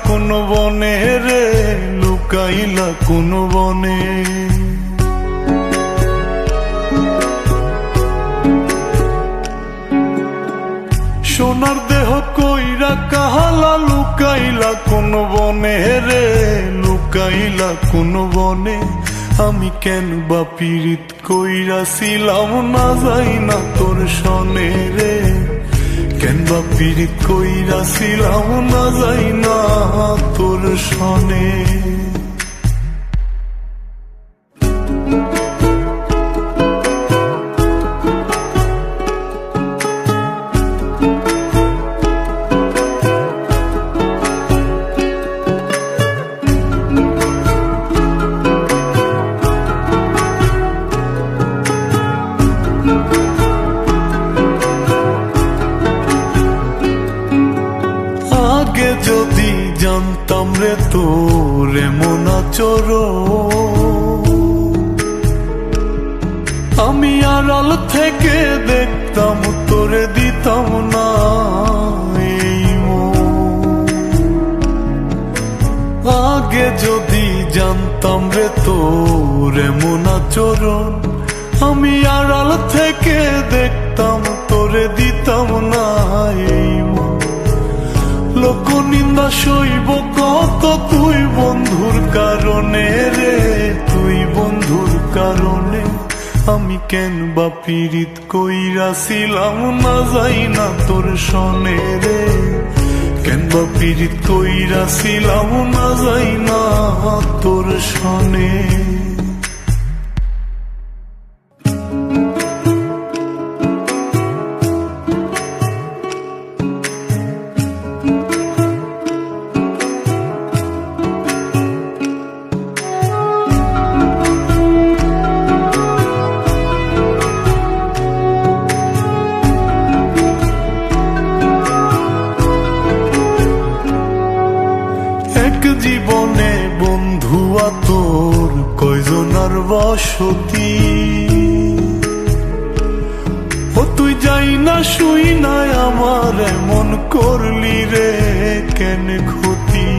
কোন বনে রে, লুকাইলা কোন বনে। সোনার দেহ কইরা কাহালা, লুকাইলা কোন বনে রে, লুকাইলা কোন বনে। আমি কেন বা পীড়িত কইরাছিলাম না যাই না তোর সনে রে, কেন বা পীড়িত কইরাছিলাম না যাই না তোর সনে। আগে যদি জানতাম রে তোর এমন আচরণ, আমি আড়াল থেকে দেখতাম তোরে দিতাম না এই মন। আগে যদি জানতাম রে তোর এমন আচরণ, আমি আড়াল থেকে দেখতাম তোরে দিতাম না এই মন। লোক নিন্দা সইব কত তুই বন্ধুর কারণে রে, তুই বন্ধুর কারণে। আমি কেন বা পীড়িত কইরাছিলাম না যাই না তোর সনে রে, কেন বা পীড়িত কইরাছিলাম না যাই না তোর সনে। জীবনে বন্ধুয়া তোর কয়জনার বসতি, ও তুই যাই না শুই নাই আমার এমন করলি রে কেন ক্ষতি।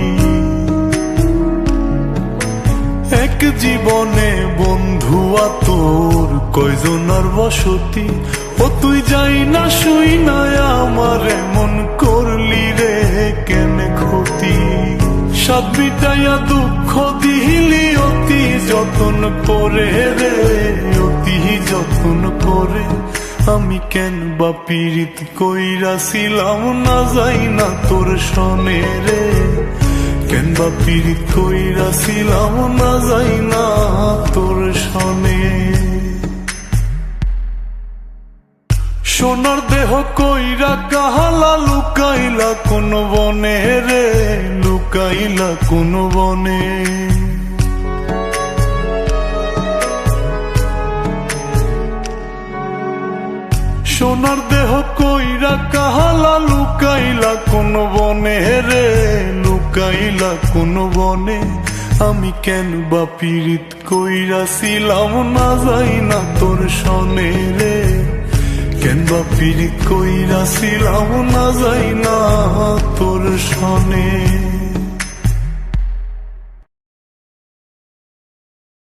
এক জীবনে বন্ধুয়া তোর কয়জনার বসতি, ও তুই যাই না শুই নাই আমার এমন করলি রে কেন ক্ষতি। সাত বিটাইয়া দুঃখ দিলি অতি যতন করে রে, অতি যতন করে। আমি কেন বা পীড়িত কইরাছিলাম না যাই না তোর সনে রে, কেন বা পীড়িত কইরাছিলাম না যাই না তোর সনে। সোনার দেহ কইরা কাহালা, লুকাইলা কোন বনে রে, লুকাইলা কোন বনে। সোনার দেহ কইরা কাহালা, লুকাইলা কোন বনে রে, লুকাইলা কোন বনে। আমি কেন বা পীড়িত কইরাছিলাম না যাই না তোর সনে রে, কেন বা পীড়িত কইরাছিলাম না যাই না তোর সনে।